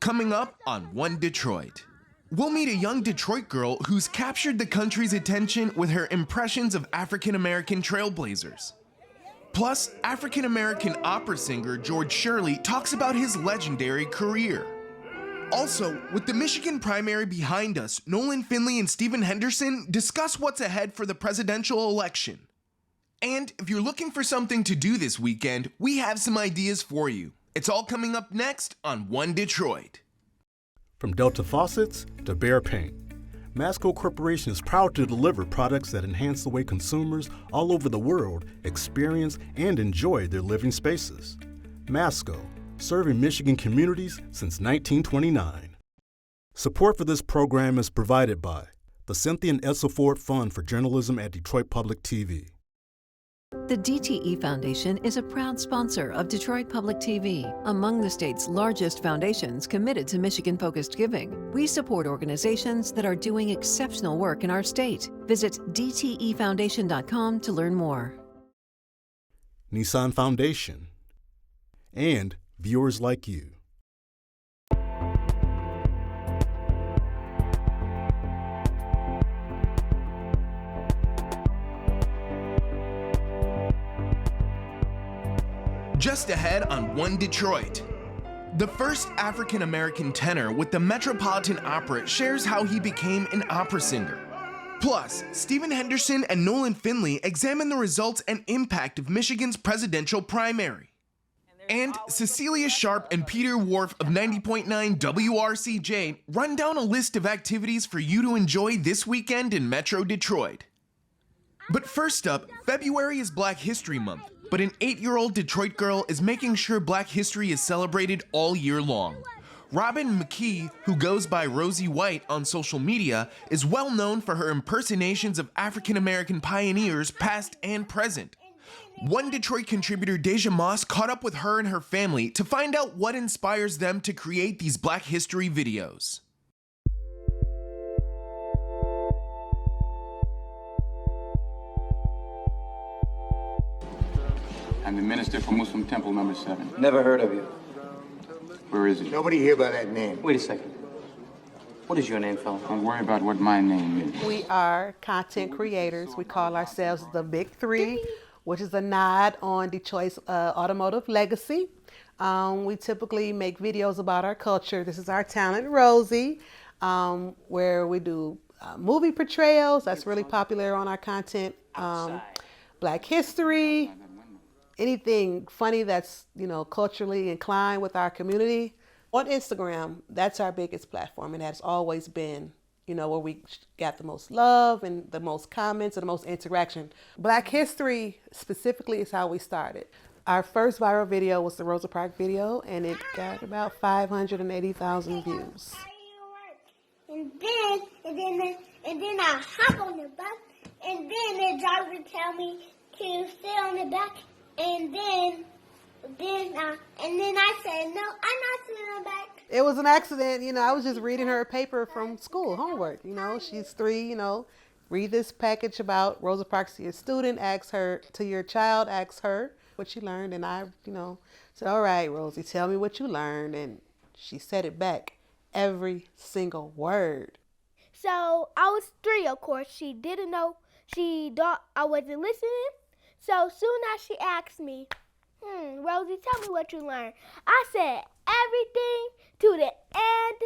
coming up on One Detroit. We'll meet a young Detroit girl who's captured the country's attention with her impressions of African-American trailblazers. Plus, African-American opera singer George Shirley talks about his legendary career. Also, with the Michigan primary behind us, Nolan, Finley, and Stephen Henderson discuss what's ahead for the presidential election. And if you're looking for something to do this weekend, we have some ideas for you. It's all coming up next on One Detroit. From Delta faucets to Behr paint, Masco Corporation is proud to deliver products that enhance the way consumers all over the world experience and enjoy their living spaces. Masco, serving Michigan communities since 1929. Support for this program is provided by the Cynthia and Edsel Ford Fund for Journalism at Detroit Public TV. The DTE Foundation is a proud sponsor of Detroit Public TV, among the state's largest foundations committed to Michigan-focused giving. We support organizations that are doing exceptional work in our state. Visit dtefoundation.com to learn more. Nissan Foundation and viewers like you. Just ahead on One Detroit. The first African-American tenor with the Metropolitan Opera shares how he became an opera singer. Plus, Stephen Henderson and Nolan Finley examine the results and impact of Michigan's presidential primary. And Cecilia Sharp and Peter Worf of 90.9 WRCJ run down a list of activities for you to enjoy this weekend in Metro Detroit. But first up, February is Black History Month, but an 8-year-old Detroit girl is making sure Black history is celebrated all year long. Robin McKee, who goes by Rosie White on social media, is well known for her impersonations of African-American pioneers past and present. One Detroit contributor, Deja Moss, caught up with her and her family to find out what inspires them to create these Black History videos. I'm the minister for Muslim Temple number 7. Never heard of you. Where is he? Nobody here by that name. Wait a second. What is your name, fella? Don't worry about what my name is. We are content creators. We call ourselves the Big Three, which is a nod on Detroit's automotive legacy. We typically make videos about our culture. This is our talent, Rosie, where we do movie portrayals. That's really popular on our content. Black history, anything funny that's, culturally inclined with our community. On Instagram, that's our biggest platform, and that's always been, where we got the most love and the most comments and the most interaction. Black history specifically is how we started. Our first viral video was the Rosa Parks video, and it got about 580,000 views. And then I hop on the bus, and then the driver tell me to stay on the back, and then I said, no, I'm not sitting on the back. It was an accident, I was just reading her a paper from school, homework, she's 3, read this package about Rosa Parks to your student, to your child, ask her what she learned, and I, said, all right, Rosie, tell me what you learned, and she said it back, every single word. So I was 3, of course. She didn't know, she thought I wasn't listening, so soon as she asked me, Rosie, tell me what you learned. I said everything to the end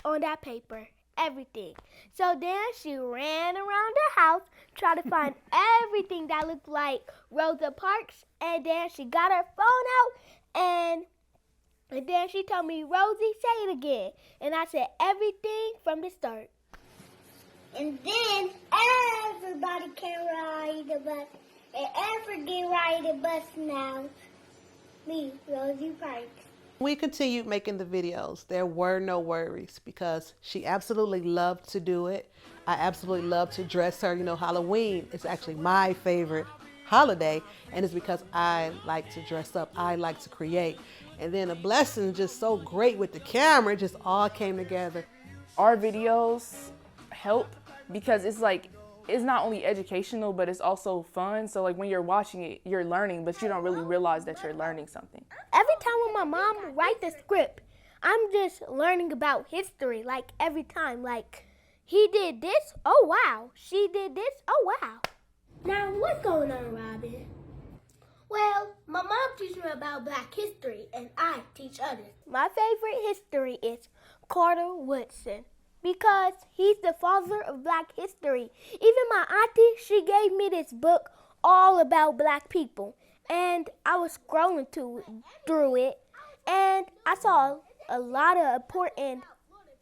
on that paper, everything. So then she ran around the house, trying to find everything that looked like Rosa Parks, and then she got her phone out, and then she told me, Rosie, say it again. And I said everything from the start. And then everybody can ride the bus, and everyone can ride the bus now. Me, Rosie Parks. We continued making the videos. There were no worries because she absolutely loved to do it. I absolutely love to dress her. Halloween is actually my favorite holiday, and it's because I like to dress up. I like to create. And then a blessing just so great with the camera, it just all came together. Our videos help because it's not only educational, but it's also fun. So when you're watching it, you're learning, but you don't really realize that you're learning something. Every time when my mom write the script, I'm just learning about history, like, every time. Like, he did this, oh wow. She did this, oh wow. Now, what's going on, Robin? Well, my mom teaches me about Black history, and I teach others. My favorite history is Carter Woodson, because he's the father of Black history. Even my auntie, she gave me this book all about Black people, and I was scrolling through it, and I saw a lot of important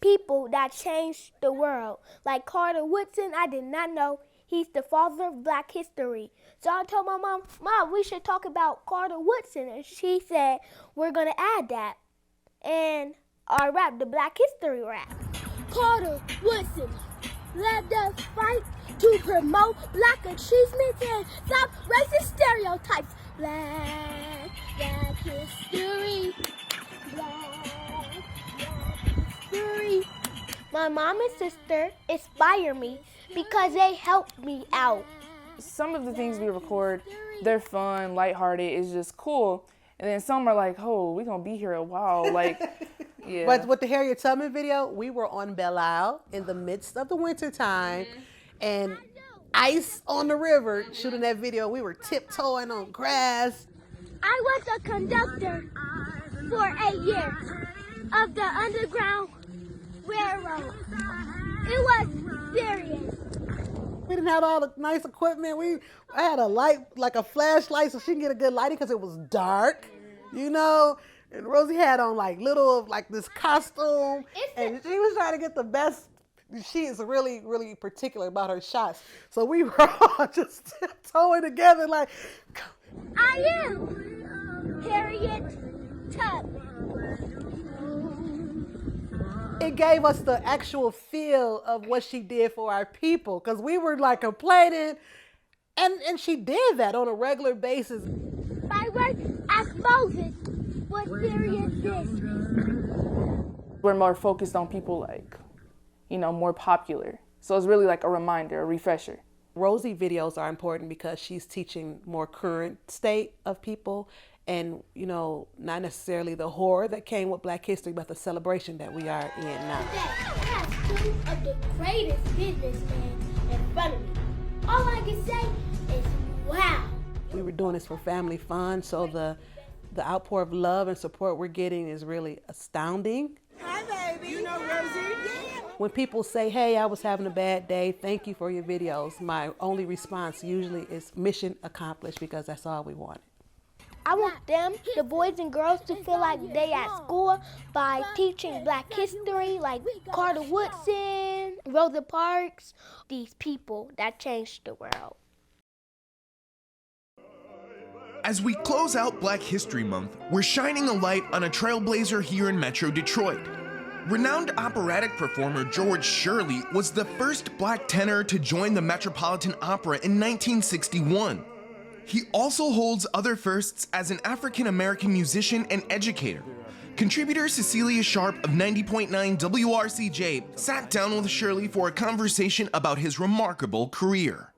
people that changed the world. Like Carter Woodson, I did not know he's the father of Black history. So I told my mom, Mom, we should talk about Carter Woodson. And she said, we're going to add that. And our rap, the Black history rap. Carter Woodson led us fight to promote Black achievements and stop racist stereotypes. Black history. Black history. My mom and sister inspire me because they help me out. Some of the things we record, they're fun, lighthearted, it's just cool. And then some are like, oh, we're going to be here a while. Like, yeah. But with the Harriet Tubman video, we were on Belle Isle in the midst of the winter time and ice on the river shooting that video. We were tiptoeing on grass. I was a conductor for 8 years of the Underground Railroad. It was serious. We didn't have all the nice equipment. I had a light, like a flashlight, so she can get a good lighting because it was dark, you know. And Rosie had on like this costume, and she was trying to get the best. She is really, really particular about her shots. So we were all just tiptoeing together like, I am Harriet Tubman. It gave us the actual feel of what she did for our people, because we were like complaining, and she did that on a regular basis. My work as Moses was serious this. We're more focused on people like, you know, more popular. So it's really like a reminder, a refresher. Rosie videos are important because she's teaching more current state of people, and, you know, not necessarily the horror that came with Black history, but the celebration that we are in now. I have two of the greatest businessmen in front of me. All I can say is, wow. We were doing this for family fun, so the outpour of love and support we're getting is really astounding. Hi, baby. You know Rosie? When people say, hey, I was having a bad day, thank you for your videos, my only response usually is mission accomplished, because that's all we wanted. I want them, the boys and girls, to feel like they at school by teaching Black history, like Carter Woodson, Rosa Parks, these people that changed the world. As we close out Black History Month, we're shining a light on a trailblazer here in Metro Detroit. Renowned operatic performer George Shirley was the first Black tenor to join the Metropolitan Opera in 1961. He also holds other firsts as an African-American musician and educator. Contributor Cecilia Sharp of 90.9 WRCJ sat down with Shirley for a conversation about his remarkable career.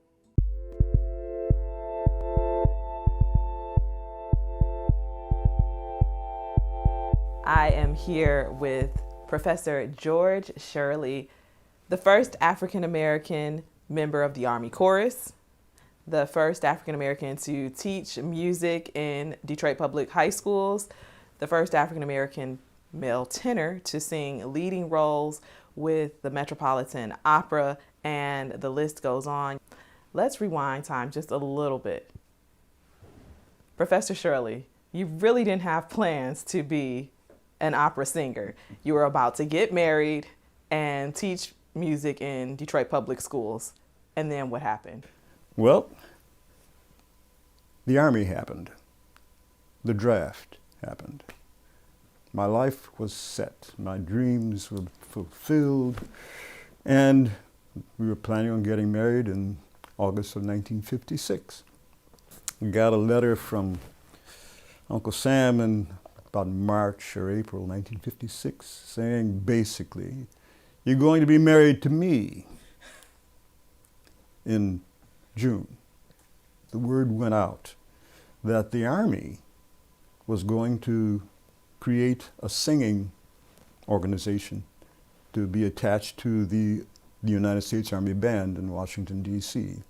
I am here with Professor George Shirley, the first African-American member of the Army Chorus, the first African-American to teach music in Detroit public high schools, the first African-American male tenor to sing leading roles with the Metropolitan Opera, and the list goes on. Let's rewind time just a little bit. Professor Shirley, you really didn't have plans to be an opera singer. You were about to get married and teach music in Detroit public schools. And then what happened? Well, the Army happened. The draft happened. My life was set. My dreams were fulfilled. And we were planning on getting married in August of 1956. We got a letter from Uncle Sam in about March or April 1956 saying basically, you're going to be married to me in June. The word went out that the Army was going to create a singing organization to be attached to the United States Army Band in Washington, D.C.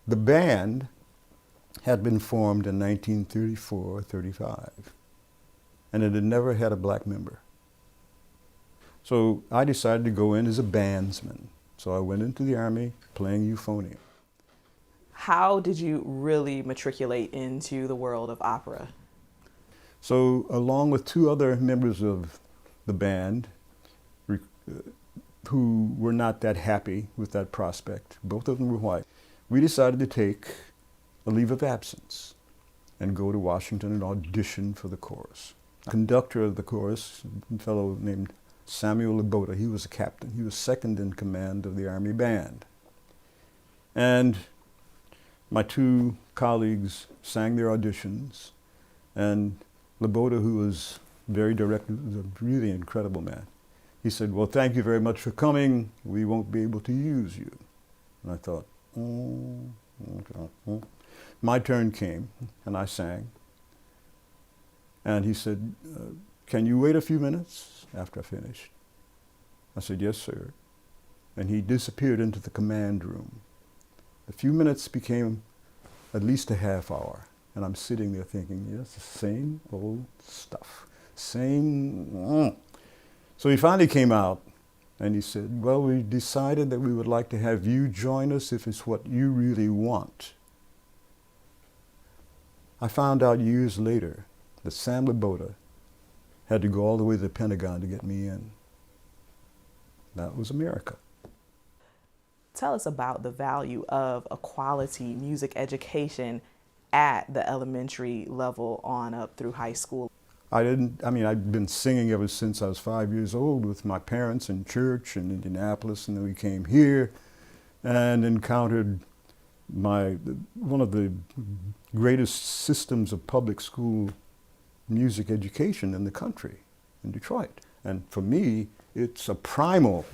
The band had been formed in 1934-35, and it had never had a black member. So I decided to go in as a bandsman. So I went into the Army playing euphonium. How did you really matriculate into the world of opera? So along with two other members of the band who were not that happy with that prospect, both of them were white, we decided to take a leave of absence and go to Washington and audition for the chorus. The conductor of the chorus, a fellow named Samuel Labota, he was a captain. He was second in command of the Army Band. And my two colleagues sang their auditions, and Labota, who was very direct, was a really incredible man. He said, "Well, thank you very much for coming. We won't be able to use you." And I thought, okay. My turn came, and I sang. And he said, "Can you wait a few minutes after I finished?" I said, "Yes, sir." And he disappeared into the command room. A few minutes became at least a half hour. And I'm sitting there thinking, yes, the same old stuff. Same. So he finally came out and he said, "Well, we decided that we would like to have you join us if it's what you really want." I found out years later that Sam Labota had to go all the way to the Pentagon to get me in. That was America. Tell us about the value of a quality music education at the elementary level on up through high school. I'd been singing ever since I was 5 years old with my parents in church in Indianapolis, and then we came here and encountered one of the greatest systems of public school music education in the country, in Detroit. And for me, it's a primal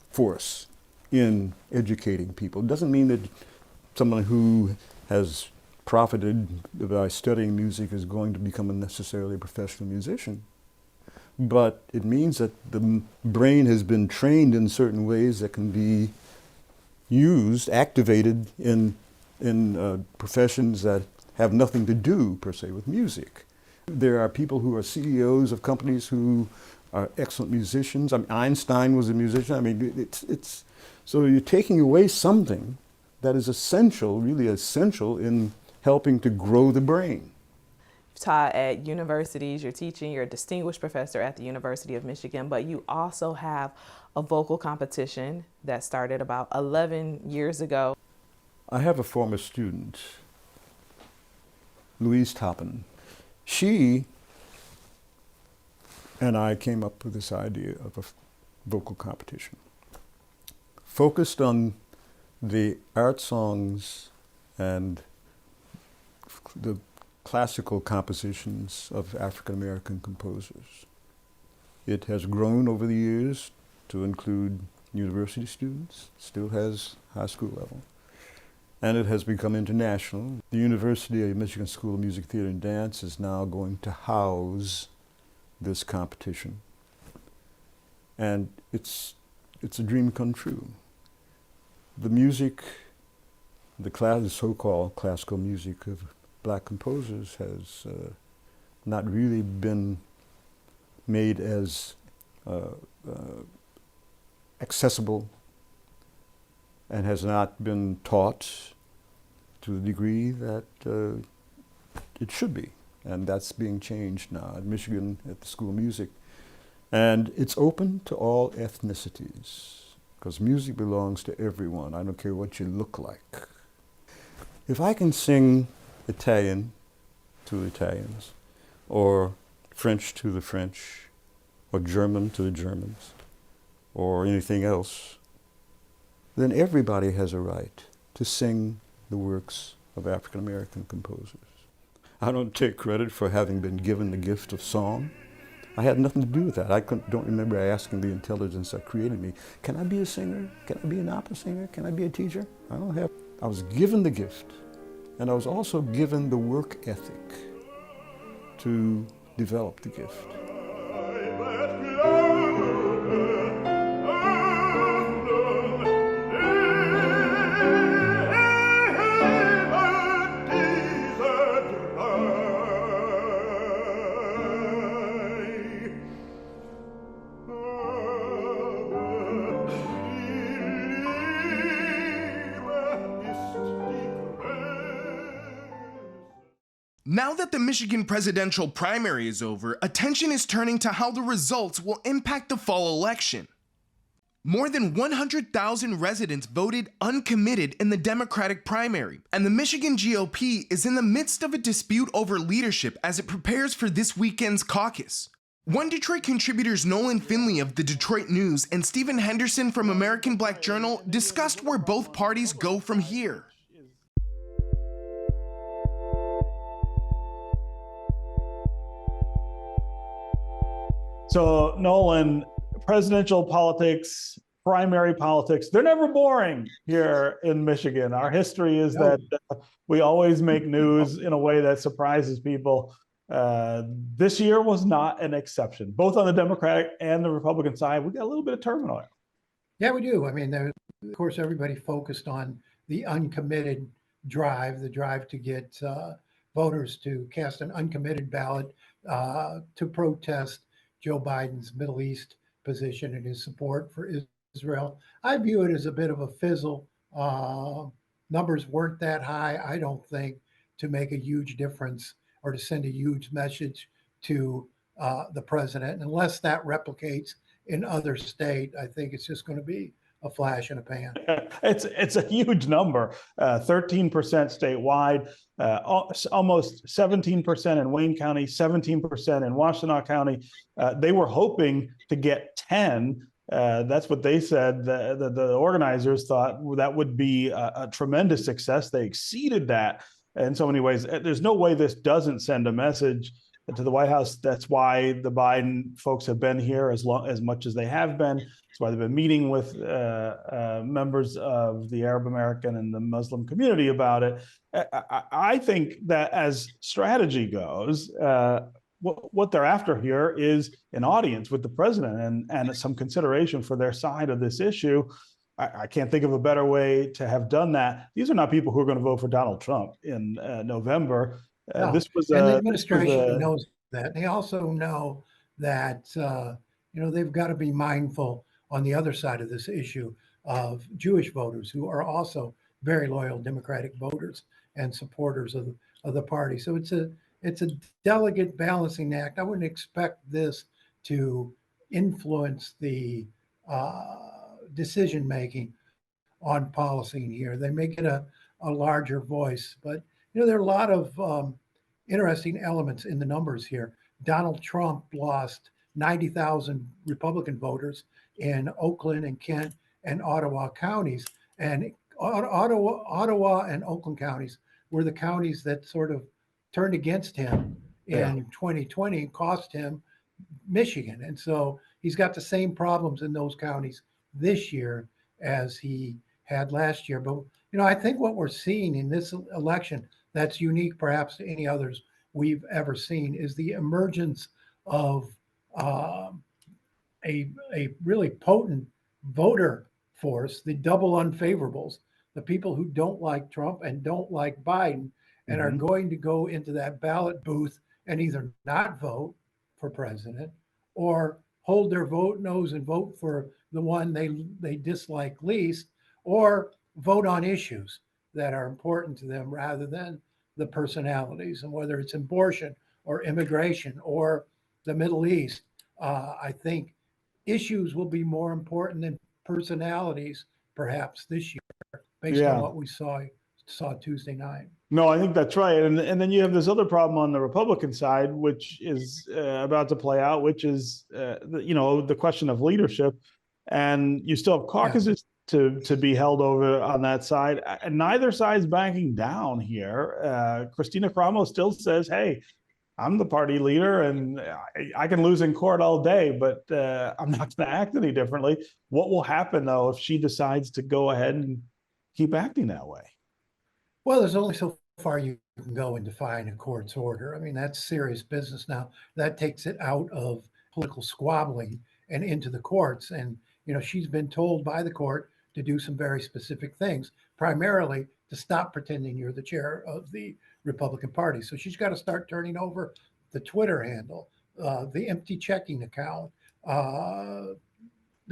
force in educating people. It doesn't mean that someone who has profited by studying music is going to become necessarily a professional musician. But it means that the brain has been trained in certain ways that can be used, activated in professions that have nothing to do, per se, with music. There are people who are CEOs of companies who are excellent musicians. Einstein was a musician. So you're taking away something that is essential, really essential, in helping to grow the brain. You've taught at universities, you're teaching, you're a distinguished professor at the University of Michigan, but you also have a vocal competition that started about 11 years ago. I have a former student, Louise Toppin. She and I came up with this idea of a vocal competition focused on the art songs and the classical compositions of African American composers. It has grown over the years to include university students, still has high school level, and it has become international. The University of Michigan School of Music, Theater, and Dance is now going to house this competition. And it's a dream come true. The music, the so-called classical music of black composers has not really been made as accessible and has not been taught to the degree that it should be. And that's being changed now at Michigan, at the School of Music. And it's open to all ethnicities, because music belongs to everyone. I don't care what you look like. If I can sing Italian to the Italians, or French to the French, or German to the Germans, or anything else, then everybody has a right to sing the works of African American composers. I don't take credit for having been given the gift of song. I had nothing to do with that. I don't remember asking the intelligence that created me, can I be a singer? Can I be an opera singer? Can I be a teacher? I was given the gift, and I was also given the work ethic to develop the gift. Now that the Michigan presidential primary is over, attention is turning to how the results will impact the fall election. More than 100,000 residents voted uncommitted in the Democratic primary, and the Michigan GOP is in the midst of a dispute over leadership as it prepares for this weekend's caucus. One Detroit contributors Nolan Finley of the Detroit News and Stephen Henderson from American Black Journal discussed where both parties go from here. So, Nolan, presidential politics, primary politics, they're never boring here in Michigan. Our history is that we always make news in a way that surprises people. This year was not an exception. Both on the Democratic and the Republican side, we got a little bit of turmoil. Yeah, we do. I mean, of course, everybody focused on the uncommitted drive, the drive to get voters to cast an uncommitted ballot to protest Joe Biden's Middle East position and his support for Israel. I view it as a bit of a fizzle. Numbers weren't that high, I don't think, to make a huge difference or to send a huge message to the president. Unless that replicates in other states, I think it's just going to be a flash in a pan. It's a huge number, 13% statewide, almost 17% in Wayne County, 17% in Washtenaw County. They were hoping to get 10. That's what they said. The organizers thought that would be a tremendous success. They exceeded that in so many ways. There's no way this doesn't send a message to the White House. That's why the Biden folks have been here as much as they have been. That's why they've been meeting with members of the Arab American and the Muslim community about it. I think that as strategy goes, what they're after here is an audience with the president and some consideration for their side of this issue. I can't think of a better way to have done that. These are not people who are going to vote for Donald Trump in November. No. This was and the administration knows that. They also know that they've got to be mindful on the other side of this issue of Jewish voters who are also very loyal Democratic voters and supporters of the party. So it's a delicate balancing act. I wouldn't expect this to influence the decision making on policy here. They may get a larger voice, but there are a lot of interesting elements in the numbers here. Donald Trump lost 90,000 Republican voters in Oakland and Kent and Ottawa counties. And Ottawa and Oakland counties were the counties that sort of turned against him in 2020 and cost him Michigan. And so he's got the same problems in those counties this year as he had last year. But, I think what we're seeing in this election that's unique perhaps to any others we've ever seen is the emergence of a really potent voter force, the double unfavorables, the people who don't like Trump and don't like Biden and are going to go into that ballot booth and either not vote for president or hold their nose and vote for the one they dislike least, or vote on issues that are important to them rather than the personalities. And whether it's abortion or immigration or the Middle East, I think issues will be more important than personalities perhaps this year based on what we saw Tuesday night. No, I think that's right. And then you have this other problem on the Republican side, which is about to play out, which is, the question of leadership. And you still have caucuses to be held over on that side. And neither side's backing down here. Christina Cramo still says, hey, I'm the party leader and I can lose in court all day, but I'm not going to act any differently. What will happen, though, if she decides to go ahead and keep acting that way? Well, there's only so far you can go in defying a court's order. I mean, that's serious business now. That takes it out of political squabbling and into the courts. And, she's been told by the court to do some very specific things, primarily to stop pretending you're the chair of the Republican Party. So she's got to start turning over the Twitter handle, the empty checking account, the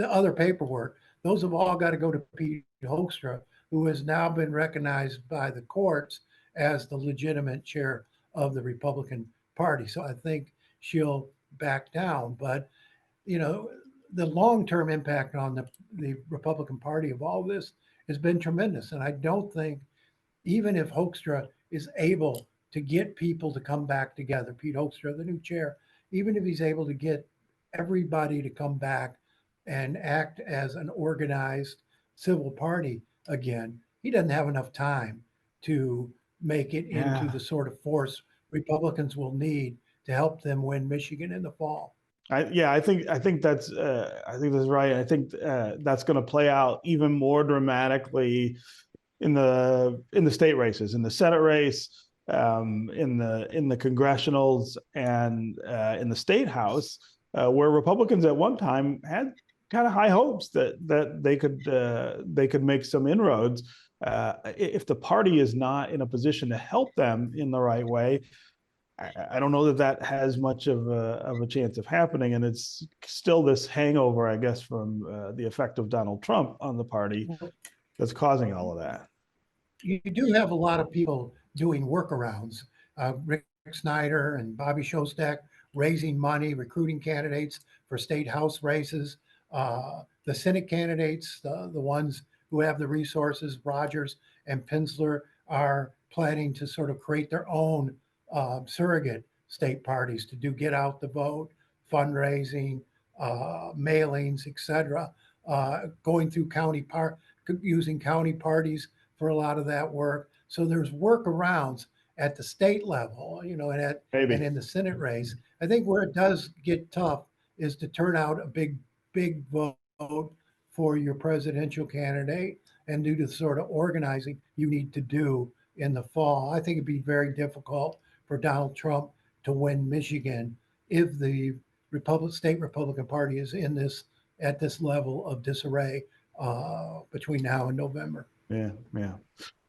other paperwork. Those have all got to go to Pete Hoekstra, who has now been recognized by the courts as the legitimate chair of the Republican Party. So I think she'll back down. But, you know, the long-term impact on the Republican Party of all this has been tremendous. And I don't think, even if Hoekstra is able to get people to come back together, Pete Hoekstra, the new chair, even if he's able to get everybody to come back and act as an organized civil party again, he doesn't have enough time to make it into the sort of force Republicans will need to help them win Michigan in the fall. I think that's right. I think that's going to play out even more dramatically in the state races, in the Senate race, in the congressionals, and in the state house, where Republicans at one time had kind of high hopes that they could make some inroads. If the party is not in a position to help them in the right way, I don't know that has much of a chance of happening. And it's still this hangover, I guess, from the effect of Donald Trump on the party that's causing all of that. You do have a lot of people doing workarounds. Rick Snyder and Bobby Shostak raising money, recruiting candidates for state house races. The Senate candidates, the ones who have the resources, Rogers and Pinsler, are planning to sort of create their own surrogate state parties to do get out the vote, fundraising, mailings, etc. Going through using county parties for a lot of that work. So there's workarounds at the state level, you know, and in the Senate race. I think where it does get tough is to turn out a big vote for your presidential candidate and do the sort of organizing you need to do in the fall. I think it'd be very difficult for Donald Trump to win Michigan if the state Republican Party is at this level of disarray between now and November. Yeah.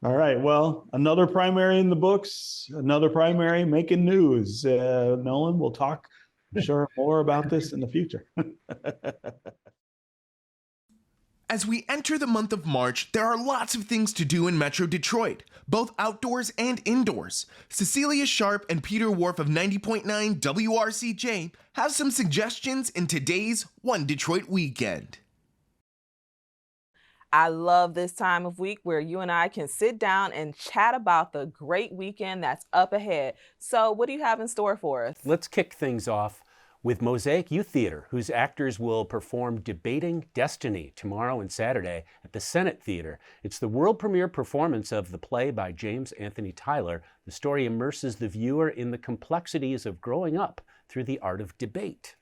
All right. Well, another primary in the books, another primary making news. Nolan, we'll talk, I'm sure, more about this in the future. As we enter the month of March, there are lots of things to do in Metro Detroit, both outdoors and indoors. Cecilia Sharp and Peter Wharf of 90.9 WRCJ have some suggestions in today's One Detroit Weekend. I love this time of week where you and I can sit down and chat about the great weekend that's up ahead. So what do you have in store for us? Let's kick things off with Mosaic Youth Theater, whose actors will perform Debating Destiny tomorrow and Saturday at the Senate Theater. It's the world premiere performance of the play by James Anthony Tyler. The story immerses the viewer in the complexities of growing up through the art of debate.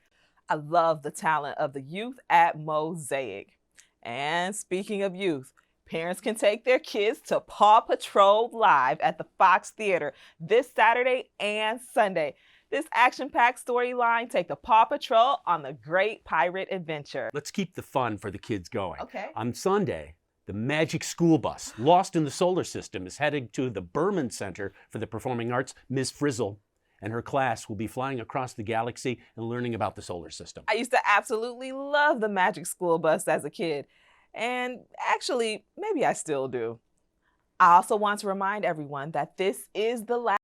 I love the talent of the youth at Mosaic. And speaking of youth, parents can take their kids to Paw Patrol Live at the Fox Theater this Saturday and Sunday. This action-packed storyline take the Paw Patrol on the great pirate adventure. Let's keep the fun for the kids going. Okay. On Sunday, the Magic School Bus, lost in the solar system, is headed to the Berman Center for the Performing Arts. Ms. Frizzle and her class will be flying across the galaxy and learning about the solar system. I used to absolutely love the Magic School Bus as a kid. And actually, maybe I still do. I also want to remind everyone that this is the last